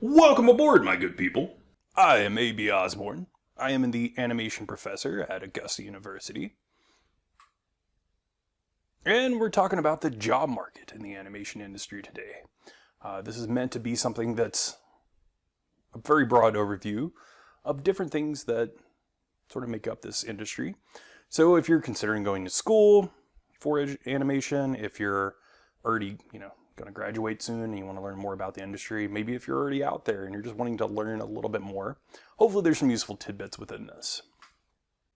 Welcome aboard, my good people. I am A.B. Osborne. I am the animation professor at Augusta University. And we're talking about the job market in the animation industry today. This is meant to be something that's a very broad overview of different things that sort of make up this industry. So if you're considering going to school for animation, if you're already, going to graduate soon and you want to learn more about the industry, maybe if you're already out there and you're just wanting to learn a little bit more, hopefully there's some useful tidbits within this.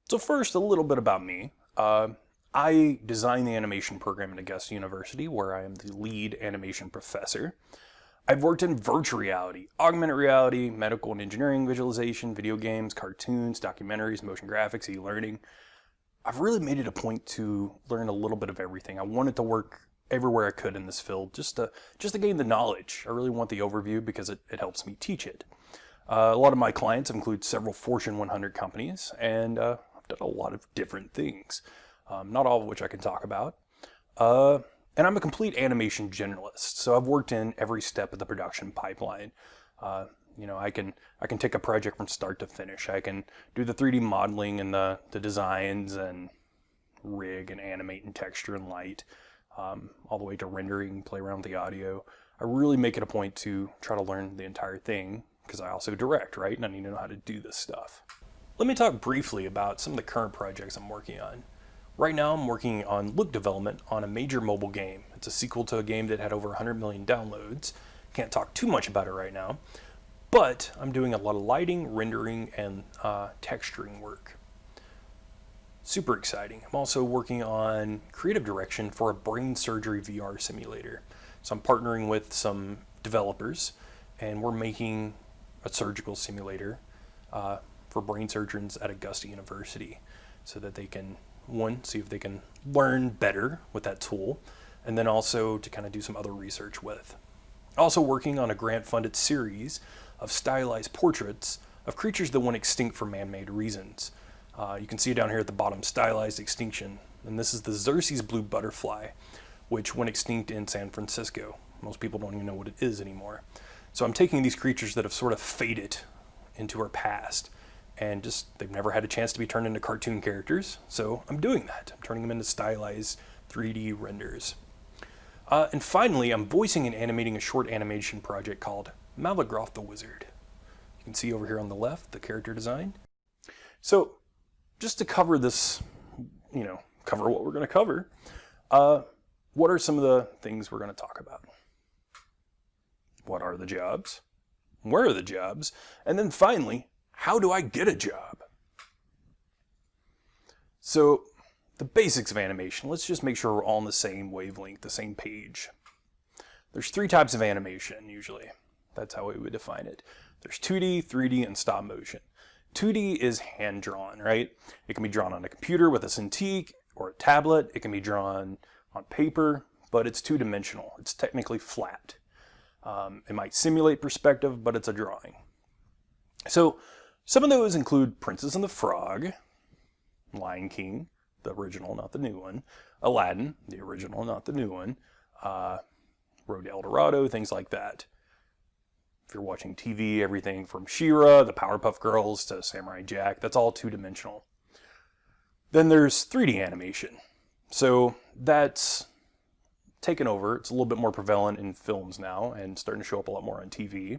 So first, a little bit about me. I design the animation program at Augusta University, where I am the lead animation professor. I've worked in virtual reality, augmented reality, medical and engineering visualization, video games, cartoons, documentaries, motion graphics, e-learning. I've really made it a point to learn a little bit of everything. I wanted to work everywhere I could in this field, just to gain the knowledge. I really want the overview because it helps me teach it. A lot of my clients include several Fortune 100 companies, and I've done a lot of different things, not all of which I can talk about. And I'm a complete animation generalist, so I've worked in every step of the production pipeline. I can take a project from start to finish. I can do the 3D modeling and the designs and rig and animate and texture and light. All the way to rendering, play around with the audio. I really make it a point to try to learn the entire thing because I also direct, right? And I need to know how to do this stuff. Let me talk briefly about some of the current projects I'm working on. Right now I'm working on look development on a major mobile game. It's a sequel to a game that had over 100 million downloads. Can't talk too much about it right now, but I'm doing a lot of lighting, rendering, and texturing work. Super exciting. I'm also working on creative direction for a brain surgery VR simulator. So I'm partnering with some developers and we're making a surgical simulator for brain surgeons at Augusta University so that they can, one, see if they can learn better with that tool, and then also to kind of do some other research with. Also working on a grant-funded series of stylized portraits of creatures that went extinct for man-made reasons. You can see it down here at the bottom, stylized extinction. And this is the Xerces blue butterfly, which went extinct in San Francisco. Most people don't even know what it is anymore. So I'm taking these creatures that have sort of faded into our past and they've never had a chance to be turned into cartoon characters. So I'm doing that. I'm turning them into stylized 3D renders. And finally, I'm voicing and animating a short animation project called Malagroth the Wizard. You can see over here on the left, the character design. So just to cover this, cover what we're going to cover, what are some of the things we're going to talk about? What are the jobs? Where are the jobs? And then finally, how do I get a job? So the basics of animation, let's just make sure we're all on the same wavelength, the same page. There's 3 types of animation usually. That's how we would define it. There's 2D, 3D, and stop motion. 2D is hand-drawn, right? It can be drawn on a computer with a Cintiq or a tablet. It can be drawn on paper, but it's 2-dimensional. It's technically flat. It might simulate perspective, but it's a drawing. So some of those include Princess and the Frog, Lion King, the original, not the new one, Aladdin, the original, not the new one, Road to El Dorado, things like that. If you're watching TV, everything from She-Ra, the Powerpuff Girls, to Samurai Jack, that's all 2-dimensional. Then there's 3D animation. So that's taken over. It's a little bit more prevalent in films now and starting to show up a lot more on TV.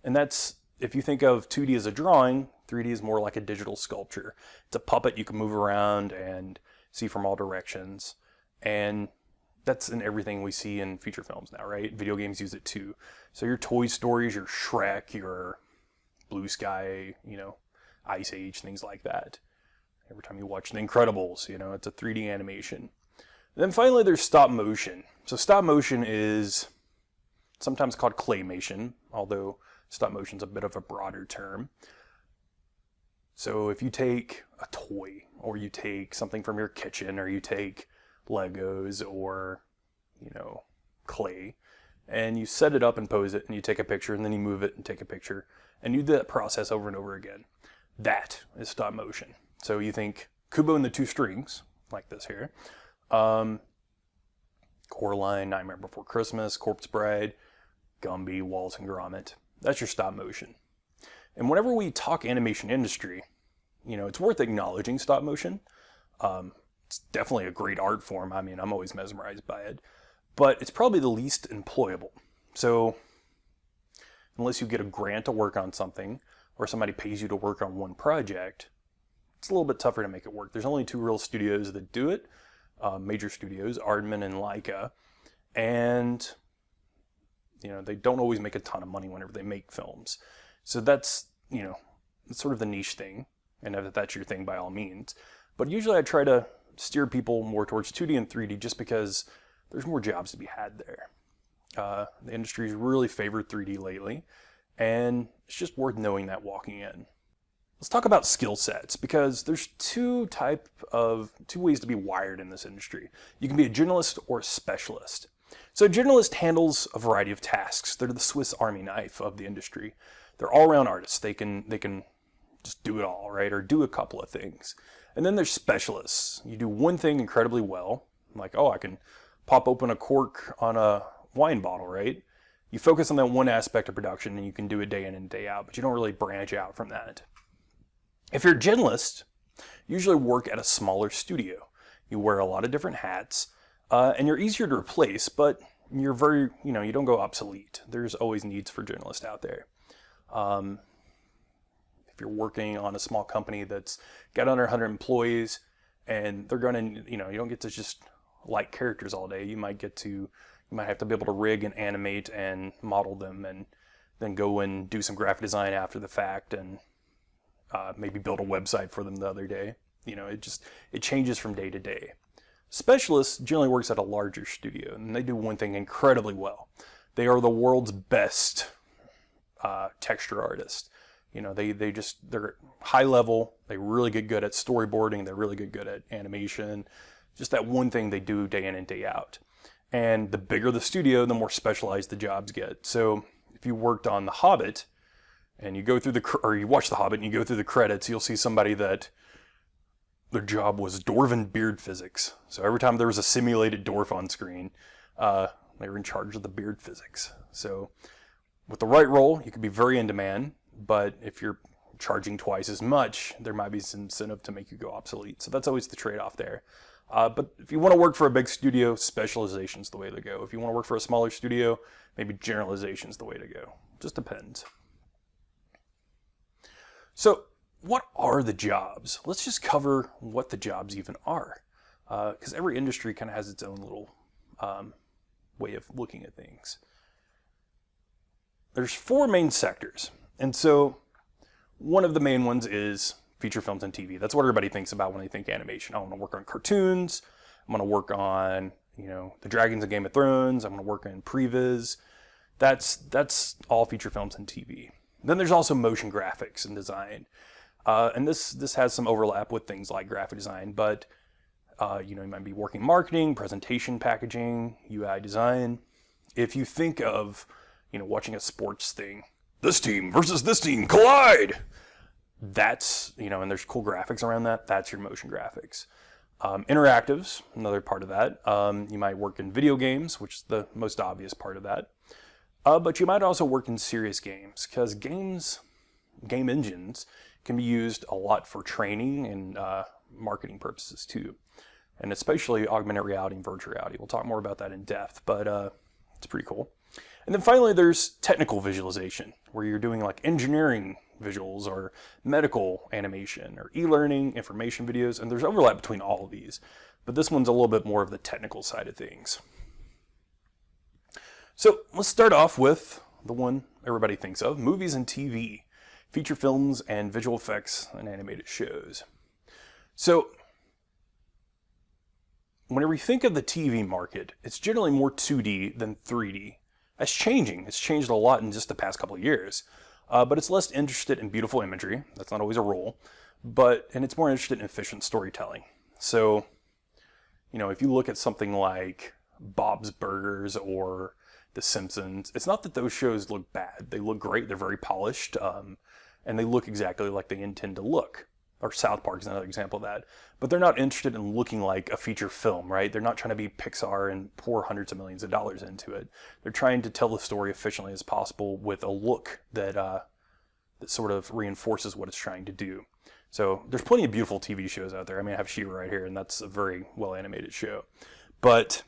And that's, if you think of 2D as a drawing, 3D is more like a digital sculpture. It's a puppet you can move around and see from all directions. And that's in everything we see in feature films now, right? Video games use it too. So your Toy Stories, your Shrek, your Blue Sky, Ice Age, things like that. Every time you watch The Incredibles, it's a 3D animation. And then finally there's stop motion. So stop motion is sometimes called claymation, although stop motion's a bit of a broader term. So if you take a toy, or you take something from your kitchen, or you take Legos or, clay, and you set it up and pose it, and you take a picture, and then you move it and take a picture, and you do that process over and over again. That is stop motion. So you think Kubo and the Two Strings, like this here, Coraline, Nightmare Before Christmas, Corpse Bride, Gumby, Wallace and Gromit. That's your stop motion. And whenever we talk animation industry, you know, it's worth acknowledging stop motion. It's definitely a great art form. I mean, I'm always mesmerized by it, but it's probably the least employable. So unless you get a grant to work on something or somebody pays you to work on one project, it's a little bit tougher to make it work. There's only two real studios that do it, major studios, Aardman and Leica, and you know, they don't always make a ton of money whenever they make films. So that's, you know, it's sort of the niche thing, and if that's your thing, by all means. But usually I try to steer people more towards 2D and 3D just because there's more jobs to be had there. The industry's really favored 3D lately, and it's just worth knowing that walking in. Let's talk about skill sets, because there's two ways to be wired in this industry. You can be a generalist or a specialist. So a generalist handles a variety of tasks. They're the Swiss Army knife of the industry. They're all-around artists. They can just do it all, right? Or do a couple of things. And then there's specialists. You do one thing incredibly well, like, oh, I can pop open a cork on a wine bottle, right? You focus on that one aspect of production and you can do it day in and day out, but you don't really branch out from that. If you're a generalist, you usually work at a smaller studio. You wear a lot of different hats, and you're easier to replace, but you're very, you know, you don't go obsolete. There's always needs for journalists out there. If you're working on a small company that's got under 100 employees and they're going to, you know, you don't get to just like characters all day. You might have to be able to rig and animate and model them and then go and do some graphic design after the fact and maybe build a website for them the other day. You know, it changes from day to day. Specialists generally works at a larger studio and they do one thing incredibly well. They are the world's best texture artists. You know, they're high level, they really get good at storyboarding, they're really good at animation, just that one thing they do day in and day out. And the bigger the studio, the more specialized the jobs get. So if you worked on The Hobbit and you go through or you watch The Hobbit and you go through the credits, you'll see somebody that their job was dwarven beard physics. So every time there was a simulated dwarf on screen, they were in charge of the beard physics. So with the right role, you could be very in demand. But if you're charging twice as much, there might be some incentive to make you go obsolete. So that's always the trade-off there. But if you want to work for a big studio, specialization's the way to go. If you want to work for a smaller studio, maybe generalization's the way to go. Just depends. So what are the jobs? Let's just cover what the jobs even are. Because every industry kind of has its own little way of looking at things. There's four main sectors. And so one of the main ones is feature films and TV. That's what everybody thinks about when they think animation. I want to work on cartoons. I'm going to work on, you know, the dragons of Game of Thrones. I'm going to work on previs. That's all feature films and TV. Then there's also motion graphics and design. And this has some overlap with things like graphic design, but you know, you might be working marketing, presentation, packaging, UI design. If you think of, you know, watching a sports thing, this team versus this team collide. That's, you know, and there's cool graphics around that. That's your motion graphics. Interactives, another part of that. You might work in video games, which is the most obvious part of that. But you might also work in serious games, because game engines can be used a lot for training and marketing purposes too. And especially augmented reality and virtual reality. We'll talk more about that in depth, but it's pretty cool. And then finally, there's technical visualization, where you're doing like engineering visuals or medical animation or e-learning, information videos, and there's overlap between all of these. But this one's a little bit more of the technical side of things. So let's start off with the one everybody thinks of, movies and TV, feature films and visual effects and animated shows. So whenever you think of the TV market, it's generally more 2D than 3D. That's changing. It's changed a lot in just the past couple of years. But it's less interested in beautiful imagery. That's not always a rule. And it's more interested in efficient storytelling. So, you know, if you look at something like Bob's Burgers or The Simpsons, it's not that those shows look bad. They look great. They're very polished. And they look exactly like they intend to look. or South Park is another example of that. But they're not interested in looking like a feature film, right? They're not trying to be Pixar and pour hundreds of millions of dollars into it. They're trying to tell the story efficiently as possible with a look that that sort of reinforces what it's trying to do. So there's plenty of beautiful TV shows out there. I mean, I have She-Ra right here, and that's a very well animated show. But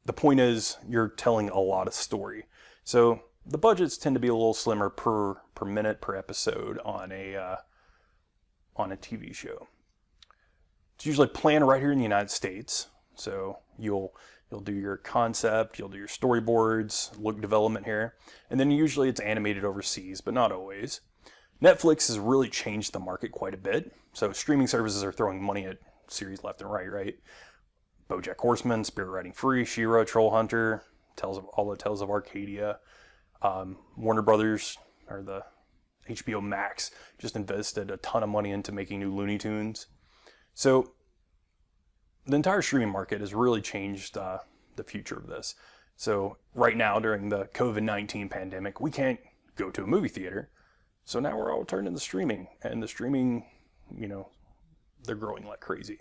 the point is, you're telling a lot of story. So the budgets tend to be a little slimmer per minute, per episode on a TV show. It's usually planned right here in the United States. So you'll do your concept, you'll do your storyboards, look development here, and then usually it's animated overseas, but not always. Netflix has really changed the market quite a bit. So streaming services are throwing money at series left and right? BoJack Horseman, Spirit Riding Free, She-Ra, Troll Hunter, all the Tales of Arcadia. Warner Brothers, or the HBO Max, just invested a ton of money into making new Looney Tunes. So the entire streaming market has really changed the future of this. So right now, during the COVID-19 pandemic, we can't go to a movie theater. So now we're all turning to streaming, and the streaming, they're growing like crazy.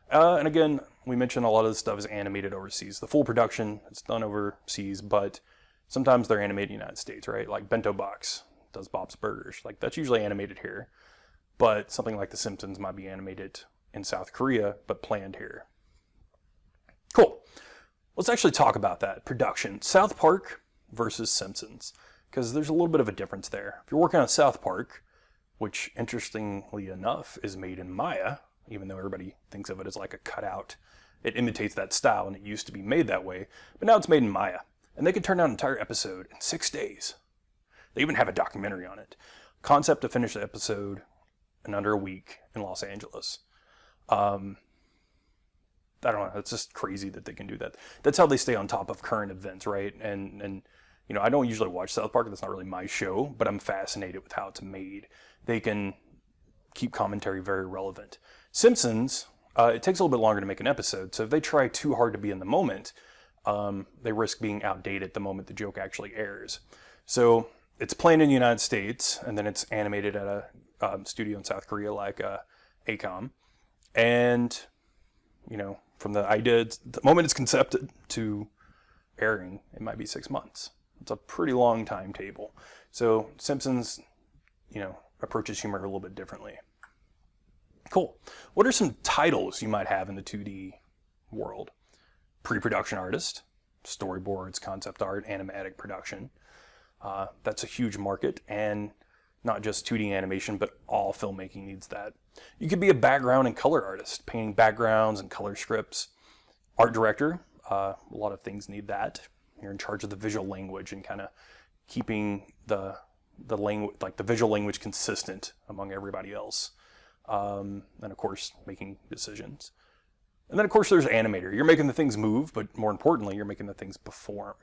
And again, we mentioned a lot of this stuff is animated overseas. The full production is done overseas, but sometimes they're animated in the United States, right? Like Bento Box does Bob's Burgers. Like, that's usually animated here. But something like The Simpsons might be animated in South Korea, but planned here. Cool. Let's actually talk about that. Production. South Park versus Simpsons. Because there's a little bit of a difference there. If you're working on South Park, which interestingly enough is made in Maya, even though everybody thinks of it as like a cutout, it imitates that style, and it used to be made that way, but now it's made in Maya. And they can turn out an entire episode in 6 days. They even have a documentary on it. Concept to finish the episode in under a week in Los Angeles. I don't know, it's just crazy that they can do that. That's how they stay on top of current events, right? And I don't usually watch South Park, that's not really my show, but I'm fascinated with how it's made. They can keep commentary very relevant. Simpsons, it takes a little bit longer to make an episode, so if they try too hard to be in the moment, they risk being outdated the moment the joke actually airs. So it's planned in the United States, and then it's animated at a studio in South Korea like ACOM. And, from the idea, the moment it's concepted to airing, it might be 6 months. It's a pretty long timetable. So Simpsons, approaches humor a little bit differently. Cool. What are some titles you might have in the 2D world? Pre-production artist, storyboards, concept art, animatic production. That's a huge market, and not just 2D animation, but all filmmaking needs that. You could be a background and color artist, painting backgrounds and color scripts. Art director, a lot of things need that. You're in charge of the visual language and kind of keeping the language, like the visual language, consistent among everybody else. And of course, making decisions. And then of course there's animator. You're making the things move, but more importantly, you're making the things perform.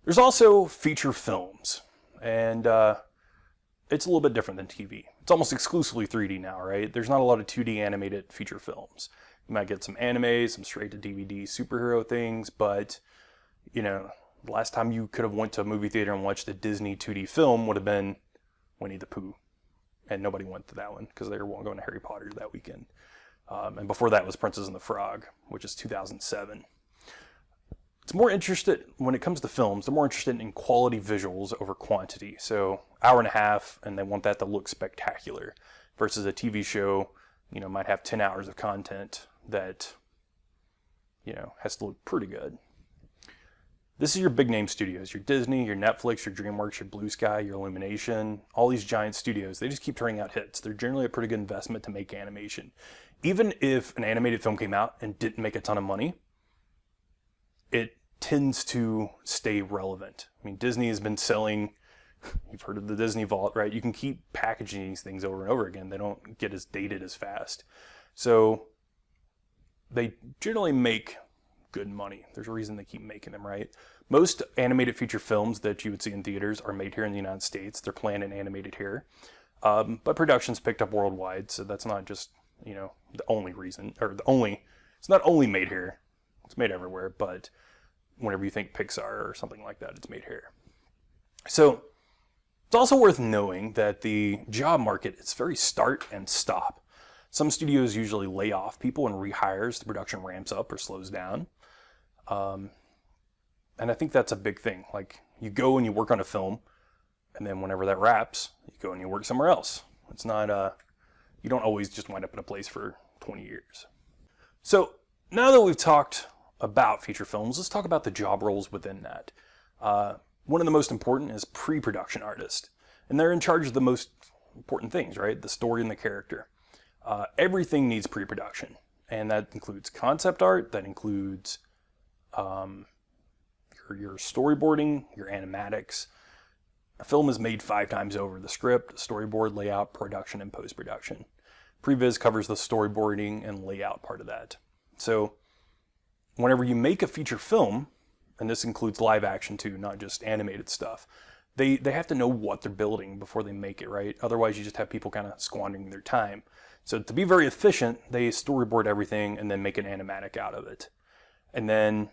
There's also feature films, and it's a little bit different than TV. It's almost exclusively 3D now, right? There's not a lot of 2D animated feature films. You might get some anime, some straight to DVD superhero things, but the last time you could have went to a movie theater and watched a Disney 2D film would have been Winnie the Pooh. And nobody went to that one because they were going to Harry Potter that weekend. And before that was Princess and the Frog, which is 2007. It's more interested, when it comes to films, they're more interested in quality visuals over quantity. So hour and a half, and they want that to look spectacular. Versus a TV show, might have 10 hours of content that, has to look pretty good. This is your big name studios, your Disney, your Netflix, your DreamWorks, your Blue Sky, your Illumination, all these giant studios. They just keep turning out hits. They're generally a pretty good investment to make animation. Even if an animated film came out and didn't make a ton of money, it tends to stay relevant. I mean, Disney has been selling, you've heard of the Disney Vault, right? You can keep packaging these things over and over again. They don't get as dated as fast. So they generally make good money. There's a reason they keep making them, right? Most animated feature films that you would see in theaters are made here in the United States. They're planned and animated here. But production's picked up worldwide, so that's not just, the only reason, or it's not only made here. It's made everywhere, but whenever you think Pixar or something like that, it's made here. So It's also worth knowing that the job market is very start and stop. Some studios usually lay off people and rehire as the production ramps up or slows down. And I think that's a big thing. Like, you go and you work on a film, and then whenever that wraps, you go and you work somewhere else. It's not, you don't always just wind up in a place for 20 years. So now that we've talked about feature films, let's talk about the job roles within that. One of the most important is pre-production artist. And they're in charge of the most important things, right? The story and the character. Everything needs pre-production. And that includes concept art, that includes your storyboarding, your animatics. A film is made 5 times over: the script, storyboard, layout, production, and post-production. Previs covers the storyboarding and layout part of that. So whenever you make a feature film, and this includes live action too, not just animated stuff, they have to know what they're building before they make it, right? Otherwise you just have people kind of squandering their time. So to be very efficient, they storyboard everything and then make an animatic out of it. And then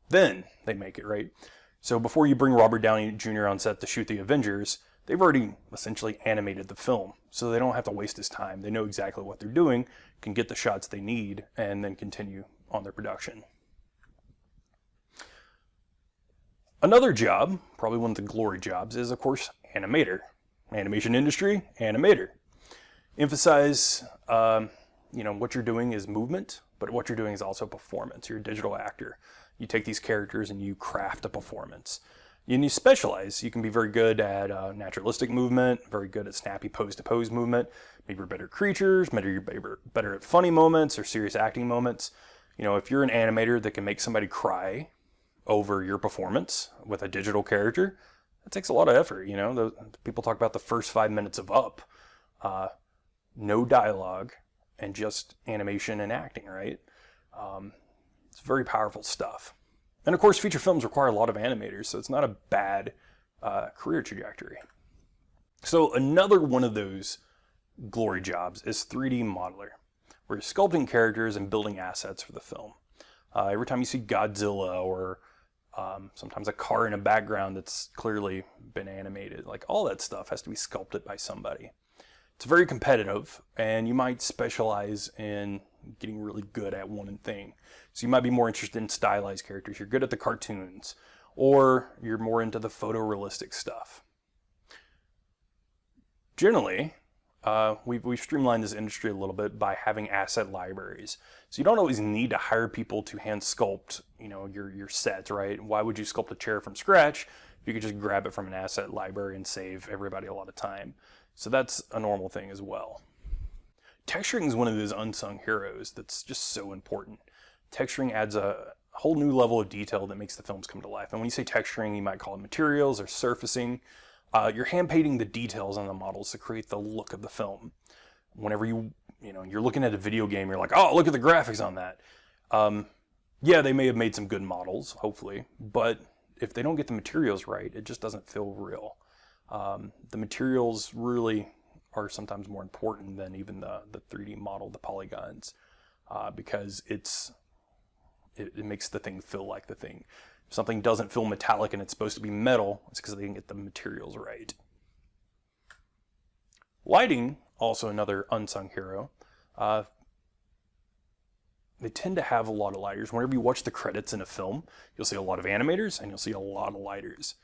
they make it, right? So before you bring Robert Downey Jr. on set to shoot the Avengers, they've already essentially animated the film. So they don't have to waste his time. They know exactly what they're doing, can get the shots they need, and then continue on their production. Another job, probably one of the glory jobs, is of course animator. Animation industry, animator. Emphasize, what you're doing is movement, but what you're doing is also performance. You're a digital actor. You take these characters and you craft a performance. And you specialize. You can be very good at naturalistic movement, very good at snappy pose-to-pose movement. Maybe you're better at creatures, maybe you're better at funny moments or serious acting moments. You know, if you're an animator that can make somebody cry over your performance with a digital character, that takes a lot of effort. You know, people talk about the first 5 minutes of Up. No dialogue and just animation and acting, right? It's very powerful stuff. And of course, feature films require a lot of animators, so it's not a bad career trajectory. So another one of those glory jobs is 3D modeler, where you're sculpting characters and building assets for the film. Every time you see Godzilla or sometimes a car in a background that's clearly been animated, like all that stuff has to be sculpted by somebody. It's very competitive, and you might specialize in getting really good at one thing. So you might be more interested in stylized characters. You're good at the cartoons, or you're more into the photorealistic stuff. Generally, we've streamlined this industry a little bit by having asset libraries. So you don't always need to hire people to hand sculpt, your sets, right? Why would you sculpt a chair from scratch if you could just grab it from an asset library and save everybody a lot of time? So that's a normal thing as well. Texturing is one of those unsung heroes that's just so important. Texturing adds a whole new level of detail that makes the films come to life. And when you say texturing, you might call it materials or surfacing. You're hand painting the details on the models to create the look of the film. Whenever you're looking at a video game, you're like, oh, look at the graphics on that. Yeah, they may have made some good models, hopefully, but if they don't get the materials right, it just doesn't feel real. The materials really are sometimes more important than even the 3D model, the polygons, because it makes the thing feel like the thing. If something doesn't feel metallic and it's supposed to be metal, it's because they didn't get the materials right. Lighting, also another unsung hero. They tend to have a lot of lighters. Whenever you watch the credits in a film, you'll see a lot of animators and you'll see a lot of lighters.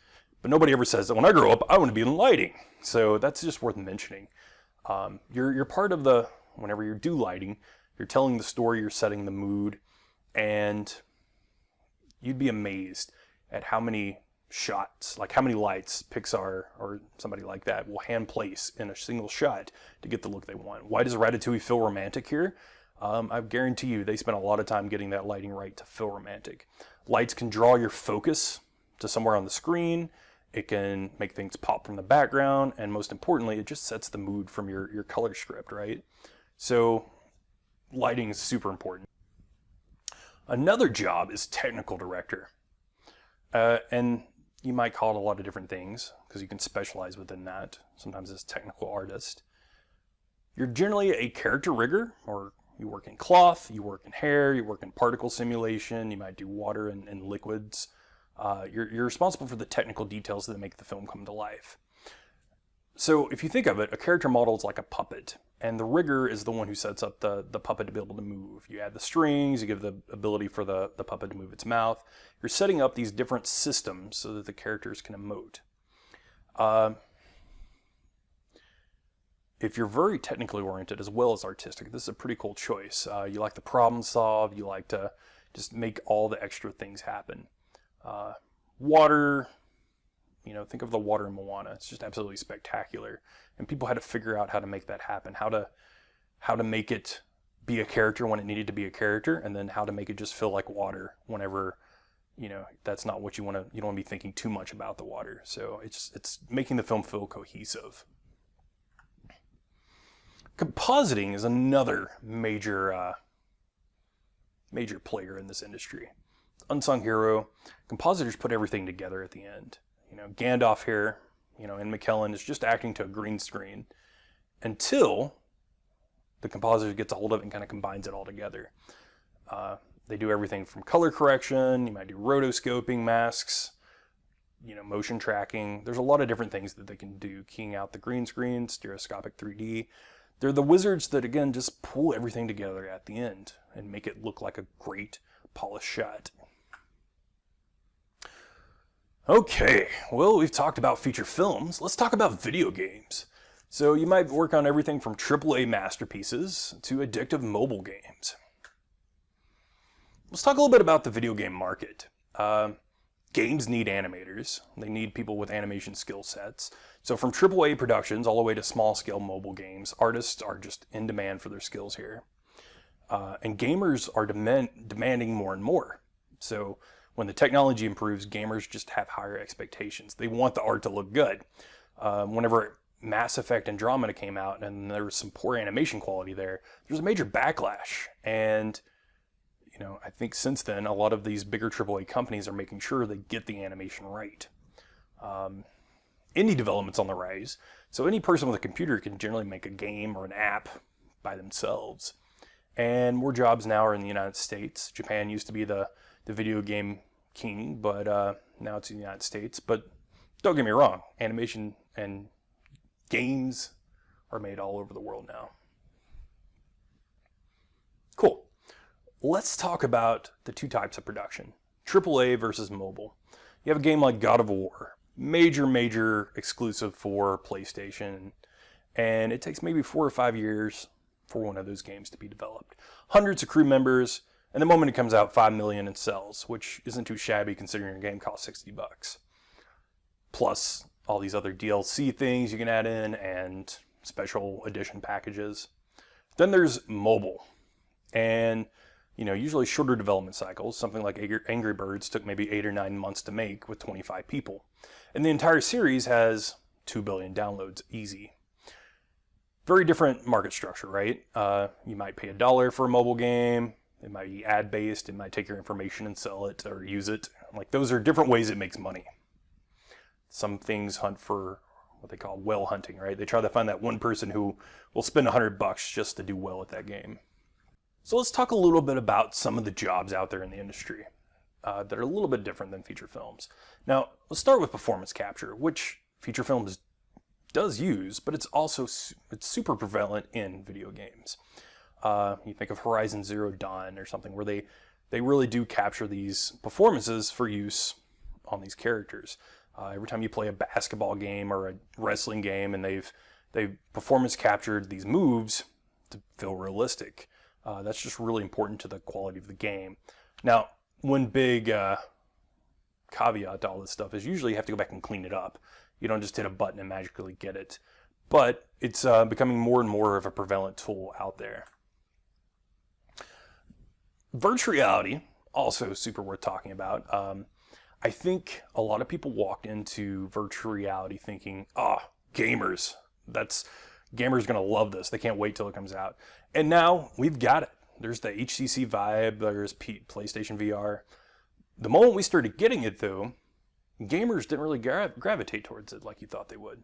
But nobody ever says that when I grow up, I want to be in lighting. So that's just worth mentioning. You're part of whenever you do lighting, you're telling the story, you're setting the mood, and you'd be amazed at how many shots, like how many lights Pixar or somebody like that will hand place in a single shot to get the look they want. Why does Ratatouille feel romantic here? I guarantee you they spent a lot of time getting that lighting right to feel romantic. Lights can draw your focus to somewhere on the screen. It can make things pop from the background, and most importantly, it just sets the mood from your color script, right? So lighting is super important. Another job is technical director. And you might call it a lot of different things because you can specialize within that. Sometimes it's technical artist. You're generally a character rigger, or you work in cloth, you work in hair, you work in particle simulation, you might do water and liquids. You're responsible for the technical details that make the film come to life. So if you think of it, a character model is like a puppet, and the rigger is the one who sets up the puppet to be able to move. You add the strings, you give the ability for the puppet to move its mouth. You're setting up these different systems so that the characters can emote. If you're very technically oriented as well as artistic, this is a pretty cool choice. You like to problem solve, you like to just make all the extra things happen. Water, think of the water in Moana. It's just absolutely spectacular. And people had to figure out how to make that happen, how to make it be a character when it needed to be a character, and then how to make it just feel like water whenever, that's not what you don't want to be thinking too much about the water. So it's making the film feel cohesive. Compositing is another major player in this industry. Unsung hero. Compositors put everything together at the end. Gandalf here, and McKellen is just acting to a green screen until the compositor gets a hold of it and kind of combines it all together. They do everything from color correction, you might do rotoscoping, masks, motion tracking. There's a lot of different things that they can do, keying out the green screen, stereoscopic 3D. They're the wizards that, again, just pull everything together at the end and make it look like a great polished shot. Okay, well, we've talked about feature films. Let's talk about video games. So you might work on everything from AAA masterpieces to addictive mobile games. Let's talk a little bit about the video game market. Games need animators. They need people with animation skill sets. So from AAA productions all the way to small-scale mobile games, artists are just in demand for their skills here. And gamers are demanding more and more. So when the technology improves, gamers just have higher expectations. They want the art to look good. Whenever Mass Effect Andromeda came out and there was some poor animation quality there was a major backlash. And I think since then, a lot of these bigger AAA companies are making sure they get the animation right. Indie development's on the rise, so any person with a computer can generally make a game or an app by themselves. And more jobs now are in the United States. Japan used to be the video game king, but now it's in the United States. But don't get me wrong, animation and games are made all over the world now. Cool. Let's talk about the two types of production, AAA versus mobile. You have a game like God of War, major exclusive for PlayStation, and it takes maybe 4 or 5 years for one of those games to be developed. Hundreds of crew members, and the moment it comes out, 5 million in sales, which isn't too shabby considering your game costs $60. Plus all these other DLC things you can add in and special edition packages. Then there's mobile, and usually shorter development cycles. Something like Angry Birds took maybe 8 or 9 months to make with 25 people. And the entire series has 2 billion downloads, easy. Very different market structure, right? You might pay $1 for a mobile game. It might be ad-based. It might take your information and sell it or use it. Like, those are different ways it makes money. Some things hunt for what they call whale hunting, right? They try to find that one person who will spend $100 just to do well at that game. So let's talk a little bit about some of the jobs out there in the industry that are a little bit different than feature films. Now, let's start with performance capture, which feature films does use, but it's super prevalent in video games. You think of Horizon Zero Dawn or something where they really do capture these performances for use on these characters. Every time you play a basketball game or a wrestling game and they've performance captured these moves to feel realistic. That's just really important to the quality of the game. Now, one big caveat to all this stuff is usually you have to go back and clean it up. You don't just hit a button and magically get it. But it's becoming more and more of a prevalent tool out there. Virtual reality, also super worth talking about. I think a lot of people walked into virtual reality thinking, gamers. Gamers are going to love this. They can't wait till it comes out. And now we've got it. There's the HTC Vive, there's PlayStation VR. The moment we started getting it, though, gamers didn't really gravitate towards it like you thought they would.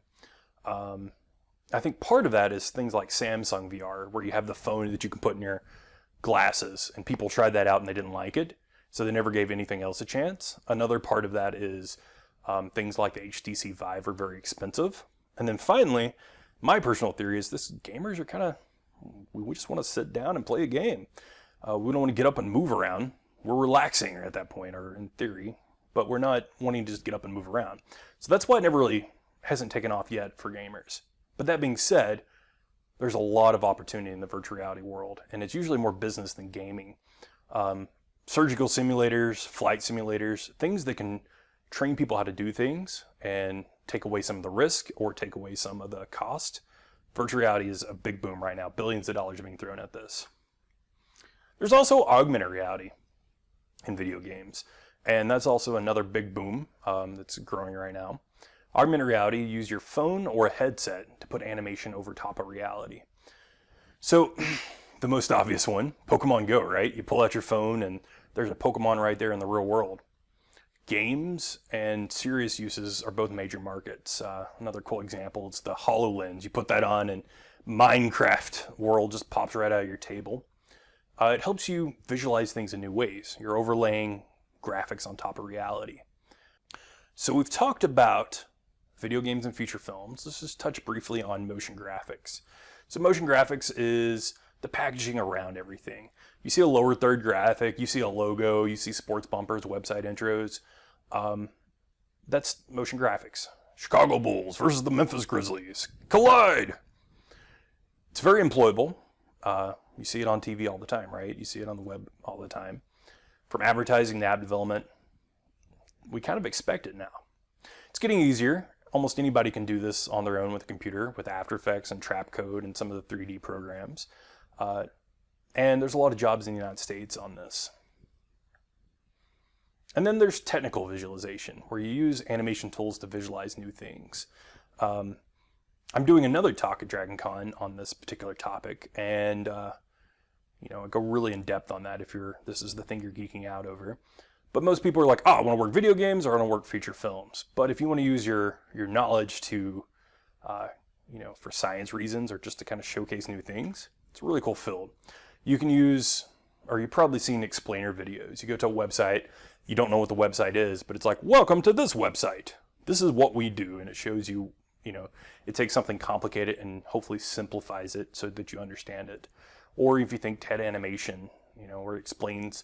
I think part of that is things like Samsung VR, where you have the phone that you can put in your glasses, and people tried that out and they didn't like it. so they never gave anything else a chance. Another part of that is things like the HTC Vive are very expensive. And then finally, my personal theory is this: gamers are kind of, we just want to sit down and play a game. We don't want to get up and move around. We're relaxing at that point, or in theory, but we're not wanting to just get up and move around. So that's why it never really hasn't taken off yet for gamers. But that being said, there's a lot of opportunity in the virtual reality world, and it's usually more business than gaming. Surgical simulators, flight simulators, things that can train people how to do things and take away some of the risk or take away some of the cost. Virtual reality is a big boom right now. Billions of dollars are being thrown at this. There's also augmented reality in video games, and that's also another big boom that's growing right now. Augmented reality, you use your phone or a headset to put animation over top of reality. So the most obvious one, Pokemon Go, right? You pull out your phone and there's a Pokemon right there in the real world. Games and serious uses are both major markets. Another cool example is the HoloLens. You put that on and Minecraft world just pops right out of your table. It helps you visualize things in new ways. You're overlaying graphics on top of reality. So we've talked about video games and feature films. Let's just touch briefly on motion graphics. So motion graphics is the packaging around everything. You see a lower third graphic, you see a logo, you see sports bumpers, website intros. That's motion graphics. Chicago Bulls versus the Memphis Grizzlies. Collide! It's very employable. You see it on TV all the time, right? You see it on the web all the time. From advertising to app development, we kind of expect it now. It's getting easier. Almost anybody can do this on their own with a computer, with After Effects and Trapcode and some of the 3D programs. And there's a lot of jobs in the United States on this. And then there's technical visualization, where you use animation tools to visualize new things. I'm doing another talk at DragonCon on this particular topic, and I go really in depth on that if this is the thing you're geeking out over. But most people are like, oh, I want to work video games or I want to work feature films. But if you want to use your knowledge to, for science reasons or just to kind of showcase new things, it's a really cool field. You can use, or you've probably seen explainer videos. You go to a website, you don't know what the website is, but it's like, welcome to this website. This is what we do. And it shows you, it takes something complicated and hopefully simplifies it so that you understand it. Or if you think TED animation, where it explains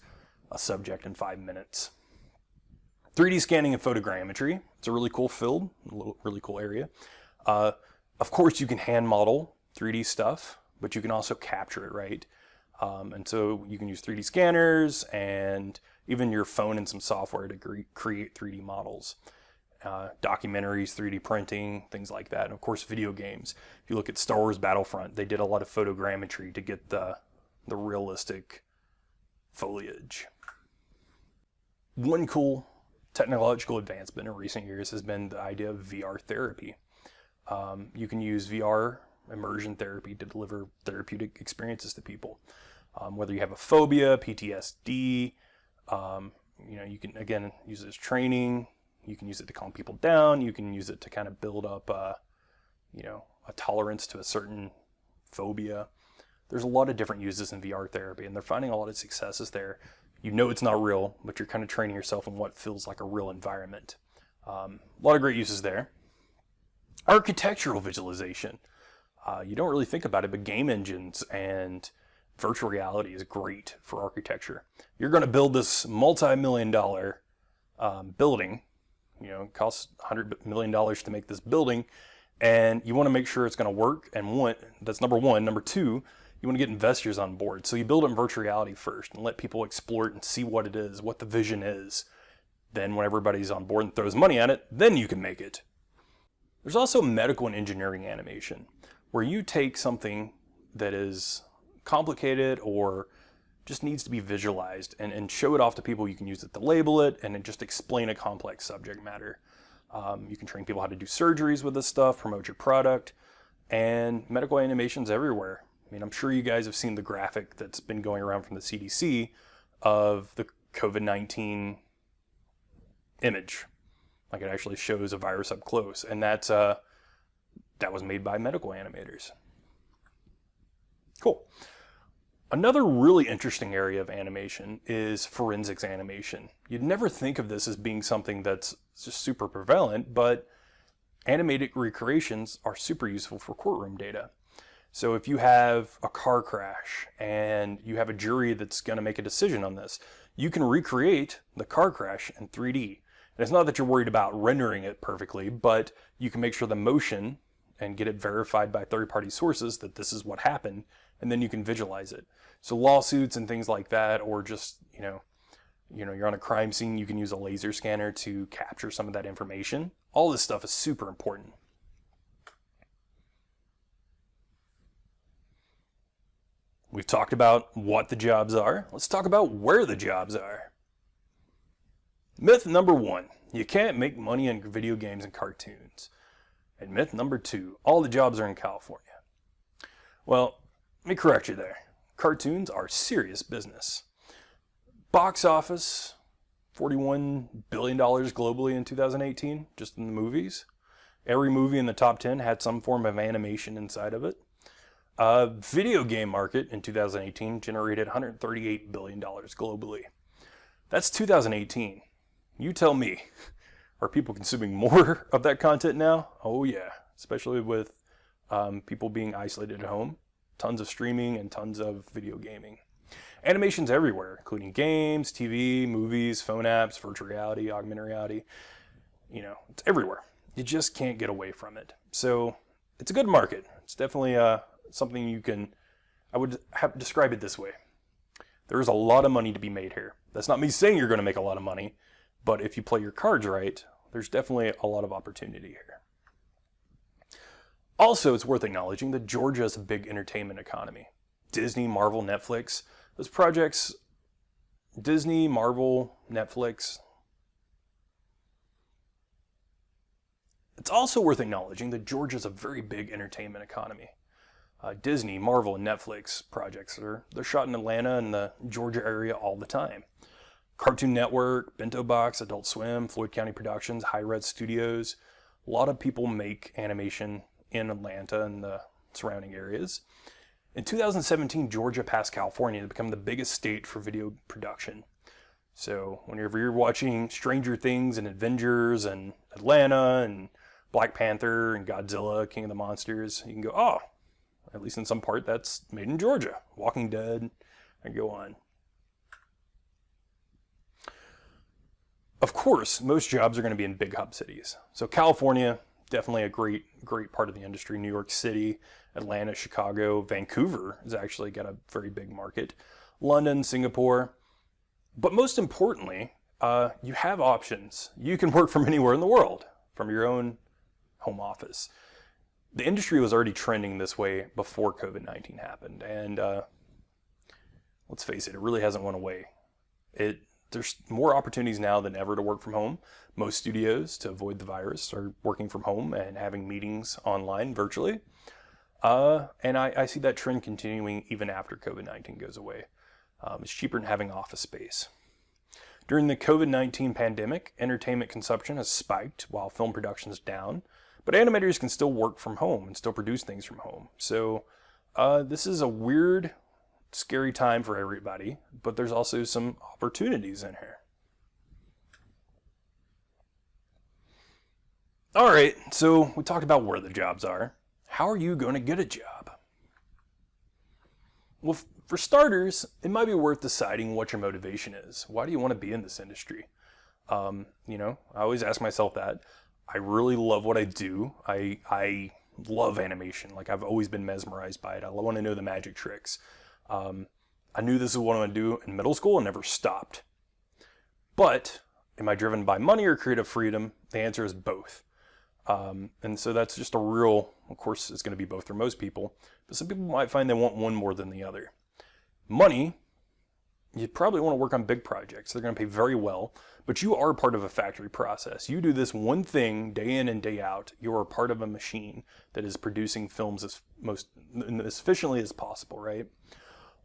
a subject in 5 minutes. 3D scanning and photogrammetry. It's a really cool field, a really cool area. Of course, you can hand model 3D stuff, but you can also capture it, right? And so you can use 3D scanners and even your phone and some software to create 3D models. Documentaries, 3D printing, things like that. And of course, video games. If you look at Star Wars Battlefront, they did a lot of photogrammetry to get the realistic foliage. One cool technological advancement in recent years has been the idea of VR therapy. You can use VR immersion therapy to deliver therapeutic experiences to people. Whether you have a phobia, PTSD, you can, again, use it as training. You can use it to calm people down. You can use it to kind of build up, a tolerance to a certain phobia. There's a lot of different uses in VR therapy, and they're finding a lot of successes there. You know it's not real, but you're kind of training yourself in what feels like a real environment. A lot of great uses there. Architectural visualization. You don't really think about it, but game engines and virtual reality is great for architecture. You're going to build this multi-million-dollar building. It costs $100 million to make this building, and you want to make sure it's going to work. And that's number one. Number two, you want to get investors on board. So you build it in virtual reality first and let people explore it and see what it is, what the vision is. Then when everybody's on board and throws money at it, then you can make it. There's also medical and engineering animation, where you take something that is complicated or just needs to be visualized and show it off to people. You can use it to label it and then just explain a complex subject matter. You can train people how to do surgeries with this stuff, promote your product, and medical animation's everywhere. I mean, I'm sure you guys have seen the graphic that's been going around from the CDC of the COVID-19 image. Like, it actually shows a virus up close, and that was made by medical animators. Cool. Another really interesting area of animation is forensics animation. You'd never think of this as being something that's just super prevalent, but animated recreations are super useful for courtroom data. So if you have a car crash and you have a jury that's going to make a decision on this, you can recreate the car crash in 3D. And it's not that you're worried about rendering it perfectly, but you can make sure the motion and get it verified by third-party sources that this is what happened, and then you can visualize it. So lawsuits and things like that, or just, you're on a crime scene, you can use a laser scanner to capture some of that information. All this stuff is super important. We've talked about what the jobs are. Let's talk about where the jobs are. Myth number 1, you can't make money in video games and cartoons. And myth number 2, all the jobs are in California. Well, let me correct you there. Cartoons are serious business. Box office, $41 billion globally in 2018, just in the movies. Every movie in the top 10 had some form of animation inside of it. Video game market in 2018 generated $138 billion globally. That's 2018. You tell me, are people consuming more of that content now? Oh yeah, especially with people being isolated at home. Tons of streaming and tons of video gaming. Animation's everywhere, including games, TV, movies, phone apps, virtual reality, augmented reality. It's everywhere. You just can't get away from it. So it's a good market. It's definitely something I would describe it this way. There's a lot of money to be made here. That's not me saying you're going to make a lot of money, but if you play your cards right, there's definitely a lot of opportunity here. Also, it's worth acknowledging that Georgia is a big entertainment economy. Disney, Marvel, Netflix, those projects, Disney, Marvel, Netflix. It's also worth acknowledging that Georgia is a very big entertainment economy. Disney, Marvel, and Netflix projects, they're shot in Atlanta and the Georgia area all the time. Cartoon Network, Bento Box, Adult Swim, Floyd County Productions, High Red Studios. A lot of people make animation in Atlanta and the surrounding areas. In 2017, Georgia passed California to become the biggest state for video production. So whenever you're watching Stranger Things and Avengers and Atlanta and Black Panther and Godzilla, King of the Monsters, you can go, oh, at least in some part that's made in Georgia. Walking Dead, and go on. Of course, most jobs are going to be in big hub cities. So California, definitely a great part of the industry. New York City, Atlanta, Chicago, Vancouver has actually got a very big market. London, Singapore. But most importantly, you have options. You can work from anywhere in the world, from your own home office. The industry was already trending this way before COVID-19 happened. And let's face it, it really hasn't went away. There's more opportunities now than ever to work from home. Most studios, to avoid the virus, are working from home and having meetings online virtually. And I see that trend continuing even after COVID-19 goes away. It's cheaper than having office space. During the COVID-19 pandemic, entertainment consumption has spiked while film production is down. But animators can still work from home and still produce things from home. So this is a weird, scary time for everybody, but there's also some opportunities in here. All right, so we talked about where the jobs are. How are you going to get a job? Well, for starters, it might be worth deciding what your motivation is. Why do you want to be in this industry? I always ask myself that. I really love what I do. I love animation. Like, I've always been mesmerized by it. I want to know the magic tricks. I knew this is what I want to do in middle school and never stopped. But am I driven by money or creative freedom? The answer is both. And so that's just a real, of course, it's going to be both for most people, but some people might find they want one more than the other. Money, you probably want to work on big projects. They're going to pay very well, but you are part of a factory process. You do this one thing day in and day out. You are part of a machine that is producing films as efficiently as possible, right?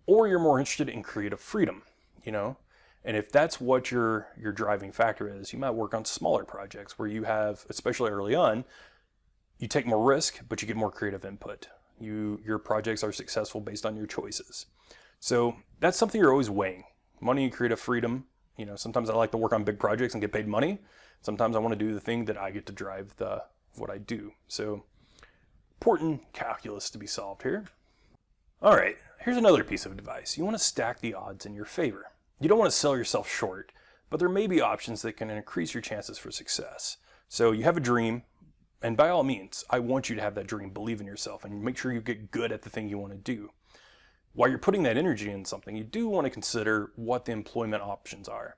Or you're more interested in creative freedom, And if that's what your driving factor is, you might work on smaller projects where you have, especially early on, you take more risk, but you get more creative input. Your projects are successful based on your choices. So that's something you're always weighing. Money and creative freedom. You know, sometimes I like to work on big projects and get paid money. Sometimes I want to do the thing that I get to drive what I do. So important calculus to be solved here. All right, here's another piece of advice. You want to stack the odds in your favor. You don't want to sell yourself short, but there may be options that can increase your chances for success. So you have a dream, and by all means, I want you to have that dream, believe in yourself, and make sure you get good at the thing you want to do. While you're putting that energy in something, you do want to consider what the employment options are.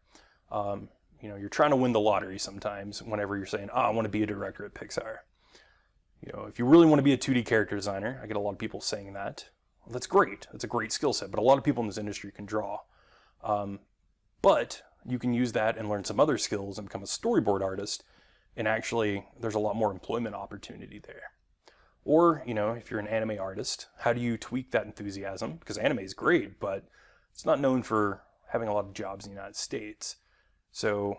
You know, you're trying to win the lottery sometimes whenever you're saying, I want to be a director at Pixar. You know, if you really want to be a 2D character designer, I get a lot of people saying that. Well, that's great. That's a great skill set, but a lot of people in this industry can draw. But you can use that and learn some other skills and become a storyboard artist, and actually there's a lot more employment opportunity there. Or, you know, if you're an anime artist, how do you tweak that enthusiasm? Because anime is great, but it's not known for having a lot of jobs in the United States. So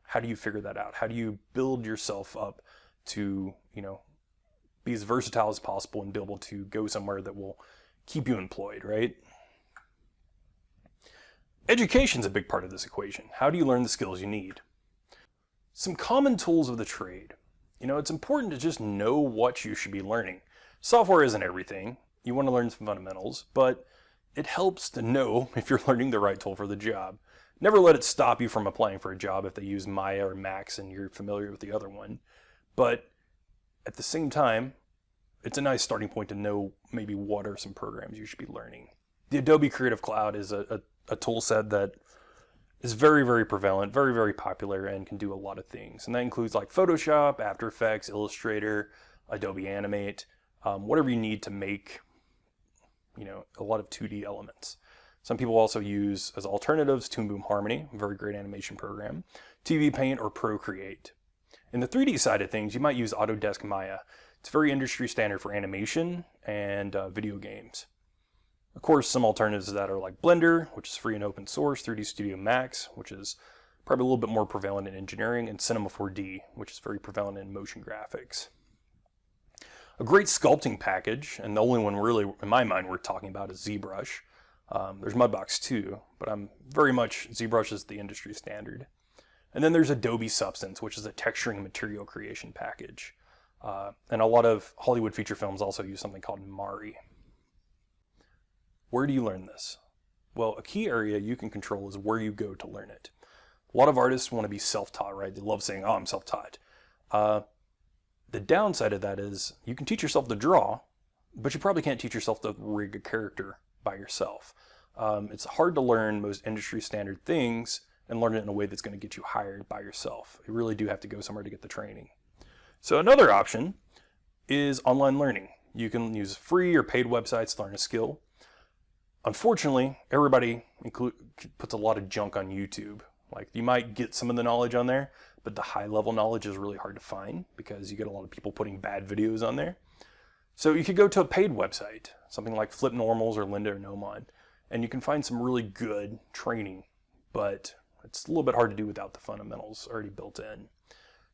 how do you figure that out? How do you build yourself up to, you know, be as versatile as possible and be able to go somewhere that will keep you employed, right? Education's a big part of this equation. How do you learn the skills you need? Some common tools of the trade. You know, it's important to just know what you should be learning. Software isn't everything. You want to learn some fundamentals, but it helps to know if you're learning the right tool for the job. Never let it stop you from applying for a job if they use Maya or Max and you're familiar with the other one. But at the same time, it's a nice starting point to know maybe what are some programs you should be learning. The Adobe Creative Cloud is a tool set that is very, very prevalent, very, very popular, and can do a lot of things. And that includes like Photoshop, After Effects, Illustrator, Adobe Animate, whatever you need to make, you know, a lot of 2D elements. Some people also use as alternatives Toon Boom Harmony, a very great animation program, TV Paint, or Procreate. In the 3D side of things, you might use Autodesk Maya. It's very industry standard for animation and video games. Of course, some alternatives to that are like Blender, which is free and open source, 3D Studio Max, which is probably a little bit more prevalent in engineering, and Cinema 4D, which is very prevalent in motion graphics. A great sculpting package, and the only one really, in my mind, we're talking about is ZBrush. There's Mudbox too, but I'm very much, ZBrush is the industry standard. And then there's Adobe Substance, which is a texturing material creation package. And a lot of Hollywood feature films also use something called Mari. Where do you learn this? Well, a key area you can control is where you go to learn it. A lot of artists want to be self-taught, right? They love saying, I'm self-taught. The downside of that is you can teach yourself to draw, but you probably can't teach yourself to rig a character by yourself. It's hard to learn most industry standard things and learn it in a way that's going to get you hired by yourself. You really do have to go somewhere to get the training. So another option is online learning. You can use free or paid websites to learn a skill. Unfortunately, everybody puts a lot of junk on YouTube. Like, you might get some of the knowledge on there, but the high level knowledge is really hard to find because you get a lot of people putting bad videos on there. So you could go to a paid website, something like Flip Normals or Lynda or Nomon, and you can find some really good training, but it's a little bit hard to do without the fundamentals already built in.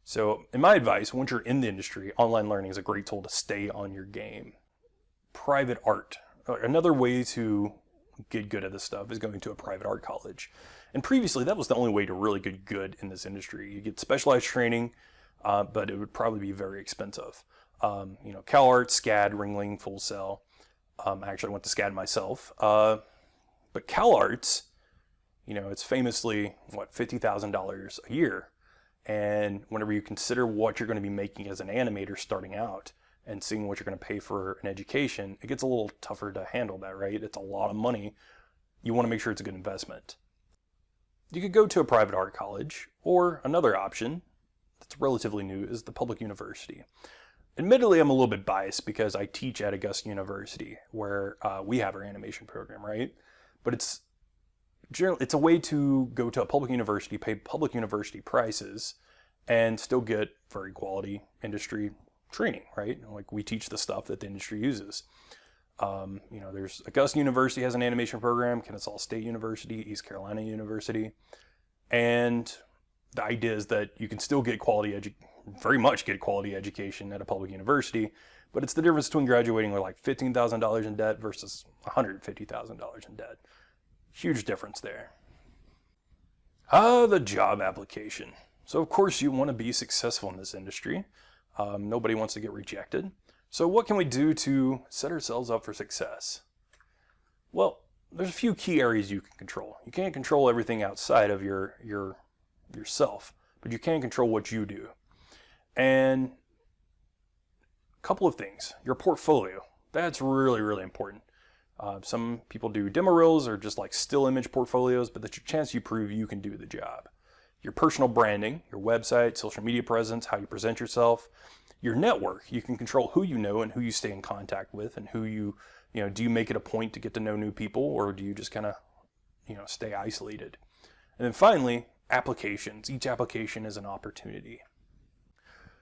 So in my advice, once you're in the industry, online learning is a great tool to stay on your game. Private art. Another way to get good at this stuff is going to a private art college. And previously, that was the only way to really get good in this industry. You get specialized training, but it would probably be very expensive. You know, CalArts, SCAD, Ringling, Full Sail. I actually went to SCAD myself. But CalArts, you know, it's famously, what, $50,000 a year. And whenever you consider what you're going to be making as an animator starting out, and seeing what you're going to pay for an education, it gets a little tougher to handle that, right? It's a lot of money. You want to make sure it's a good investment. You could go to a private art college, or another option that's relatively new is the public university. Admittedly, I'm a little bit biased because I teach at Augusta University, where we have our animation program, right? But it's a way to go to a public university, pay public university prices, and still get very quality industry training, right? Like, we teach the stuff that the industry uses. You know, there's Augusta University has an animation program, Kennesaw State University, East Carolina University, and the idea is that you can still get very much get quality education at a public university, but it's the difference between graduating with like $15,000 in debt versus $150,000 in debt. Huge difference there. The job application. So of course you want to be successful in this industry. Nobody wants to get rejected. So what can we do to set ourselves up for success? Well, there's a few key areas you can control. You can't control everything outside of yourself, but you can control what you do. And a couple of things. Your portfolio. That's really, really important. Some people do demo reels or just like still image portfolios, but that's your chance you prove you can do the job. Your personal branding, your website, social media presence, how you present yourself. Your network. You can control who you know and who you stay in contact with, and who you know, do you make it a point to get to know new people, or do you just kind of, stay isolated? And then finally, applications. Each application is an opportunity.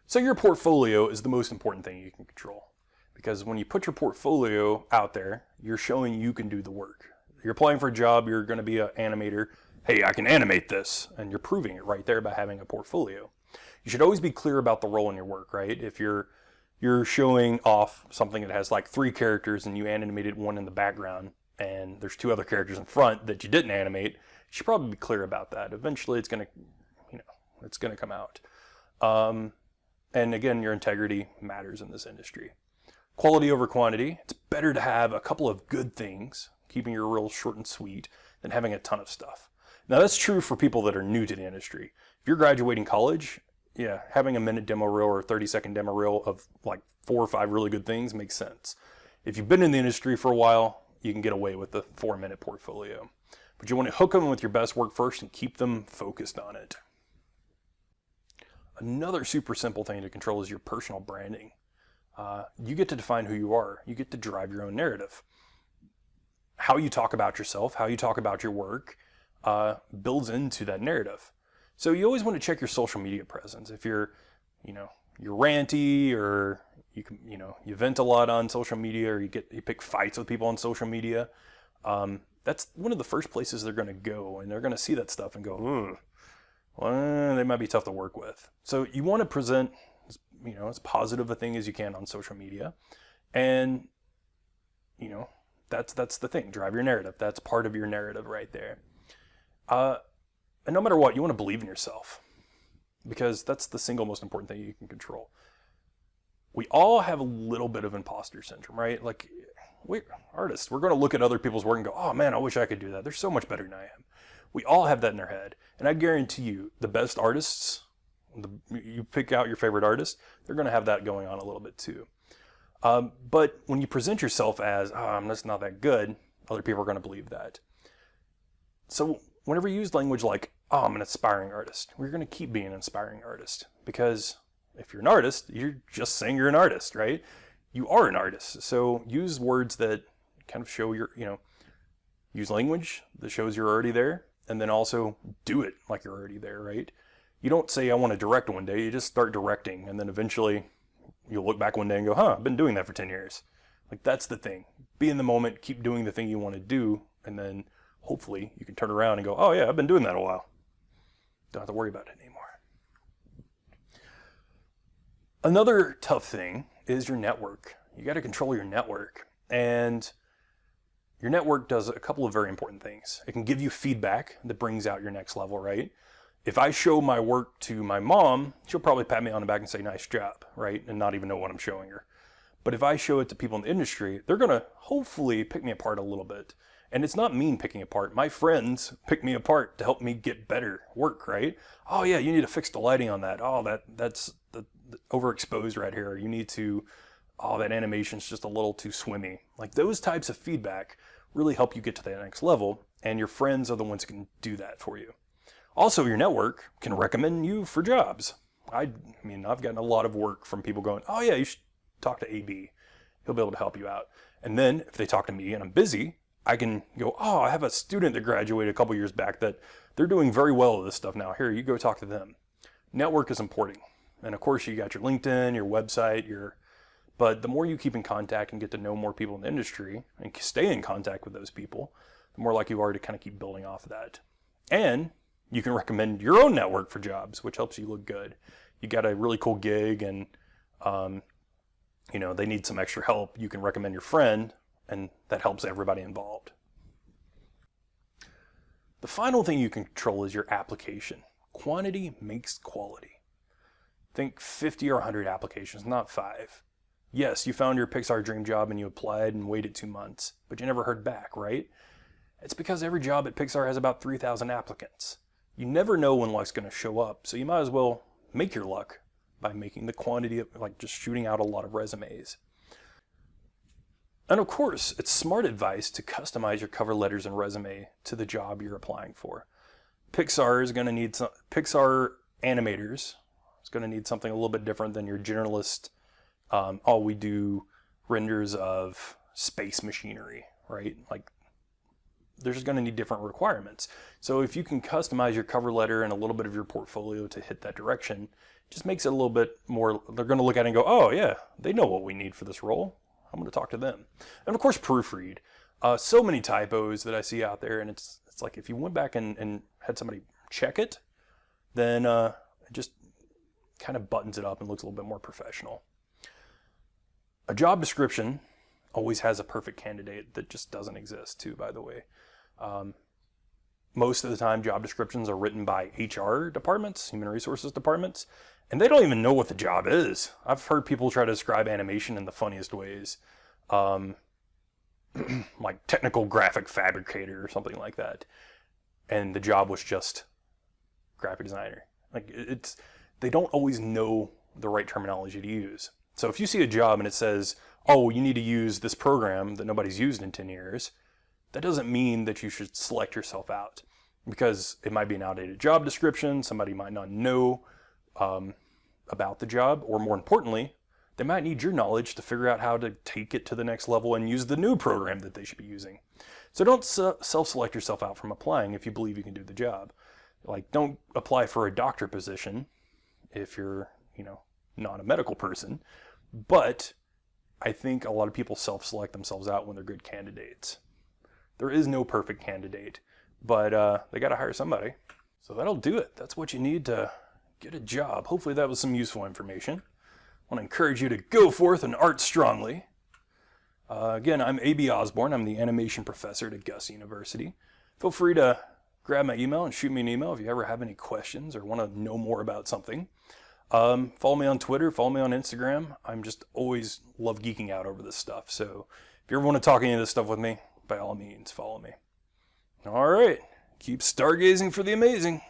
So your portfolio is the most important thing you can control, because when you put your portfolio out there, you're showing you can do the work. You're applying for a job, you're going to be an animator. Hey, I can animate this, and you're proving it right there by having a portfolio. You should always be clear about the role in your work, right? If you're showing off something that has like 3 characters and you animated one in the background and there's 2 other characters in front that you didn't animate, you should probably be clear about that. Eventually it's going to, it's going to come out. And again, your integrity matters in this industry. Quality over quantity. It's better to have a couple of good things, keeping your reels short and sweet, than having a ton of stuff. Now that's true for people that are new to the industry. If you're graduating college, yeah, having a minute demo reel or a 30-second demo reel of like 4 or 5 really good things makes sense. If you've been in the industry for a while, you can get away with the 4-minute portfolio. But you want to hook them with your best work first and keep them focused on it. Another super simple thing to control is your personal branding. You get to define who you are. You get to drive your own narrative. How you talk about yourself, how you talk about your work, builds into that narrative. So you always want to check your social media presence. If you're ranty, or you vent a lot on social media, or you pick fights with people on social media, that's one of the first places they're going to go, and they're going to see that stuff and go, well, they might be tough to work with. So you want to present, as positive a thing as you can on social media, and that's the thing. Drive your narrative. That's part of your narrative right there. And no matter what, you want to believe in yourself, because that's the single most important thing you can control. We all have a little bit of imposter syndrome, right? Like, we're artists. We're going to look at other people's work and go, oh man, I wish I could do that. They're so much better than I am. We all have that in our head. And I guarantee you, the best artists, you pick out your favorite artist, they're going to have that going on a little bit too. But when you present yourself as, I'm just not that good, other people are going to believe that. So whenever you use language like, I'm an aspiring artist, we're going to keep being an aspiring artist, because if you're an artist, you're just saying you're an artist, right? You are an artist. So use words that kind of show use language that shows you're already there, and then also do it like you're already there, right? You don't say, I want to direct one day, you just start directing, and then eventually you'll look back one day and go, I've been doing that for 10 years. Like, that's the thing. Be in the moment, keep doing the thing you want to do, and then hopefully you can turn around and go, oh yeah, I've been doing that a while. Don't have to worry about it anymore. Another tough thing is your network. You got to control your network. And your network does a couple of very important things. It can give you feedback that brings out your next level, right? If I show my work to my mom, she'll probably pat me on the back and say, nice job, right? And not even know what I'm showing her. But if I show it to people in the industry, they're going to hopefully pick me apart a little bit. And it's not mean picking apart. My friends pick me apart to help me get better work, right? Oh yeah, you need to fix the lighting on that. Oh, that's the overexposed right here. You need to, that animation's just a little too swimmy. Like, those types of feedback really help you get to that next level, and your friends are the ones who can do that for you. Also, your network can recommend you for jobs. I've gotten a lot of work from people going, oh yeah, you should talk to AB. He'll be able to help you out. And then if they talk to me and I'm busy, I can go, oh, I have a student that graduated a couple years back that they're doing very well with this stuff now. Here, you go talk to them. Network is important. And of course, you got your LinkedIn, your website, but the more you keep in contact and get to know more people in the industry and stay in contact with those people, the more likely you are to kind of keep building off of that. And you can recommend your own network for jobs, which helps you look good. You got a really cool gig and you know, they need some extra help, you can recommend your friend, and that helps everybody involved. The final thing you can control is your application. Quantity makes quality. Think 50 or 100 applications, not 5. Yes, you found your Pixar dream job and you applied and waited 2 months, but you never heard back, right? It's because every job at Pixar has about 3,000 applicants. You never know when luck's going to show up, so you might as well make your luck by making the quantity of, like, just shooting out a lot of resumes. And of course, it's smart advice to customize your cover letters and resume to the job you're applying for. Pixar animators is going to need something a little bit different than your generalist, we do renders of space machinery, right? Like, they're just going to need different requirements. So if you can customize your cover letter and a little bit of your portfolio to hit that direction, it just makes it a little bit more, they're going to look at it and go, oh yeah, they know what we need for this role. I'm going to talk to them. And of course, proofread. So many typos that I see out there, and it's like if you went back and had somebody check it, then it just kind of buttons it up and looks a little bit more professional. A job description always has a perfect candidate that just doesn't exist too, by the way. Most of the time, job descriptions are written by HR departments, human resources departments, and they don't even know what the job is. I've heard people try to describe animation in the funniest ways. Like technical graphic fabricator or something like that. And the job was just graphic designer. Like, they don't always know the right terminology to use. So if you see a job and it says, oh, you need to use this program that nobody's used in 10 years, that doesn't mean that you should select yourself out, because it might be an outdated job description, somebody might not know about the job, or more importantly, they might need your knowledge to figure out how to take it to the next level and use the new program that they should be using. So don't self-select yourself out from applying if you believe you can do the job. Like, don't apply for a doctor position if you're, not a medical person. But I think a lot of people self-select themselves out when they're good candidates. There is no perfect candidate, but they got to hire somebody. So that'll do it. That's what you need to get a job. Hopefully that was some useful information. I want to encourage you to go forth and art strongly. Again, I'm A.B. Osborne. I'm the animation professor at Augusta University. Feel free to grab my email and shoot me an email if you ever have any questions or want to know more about something. Follow me on Twitter, follow me on Instagram. I'm just always love geeking out over this stuff. So if you ever want to talk any of this stuff with me, by all means, follow me. All right, keep stargazing for the amazing.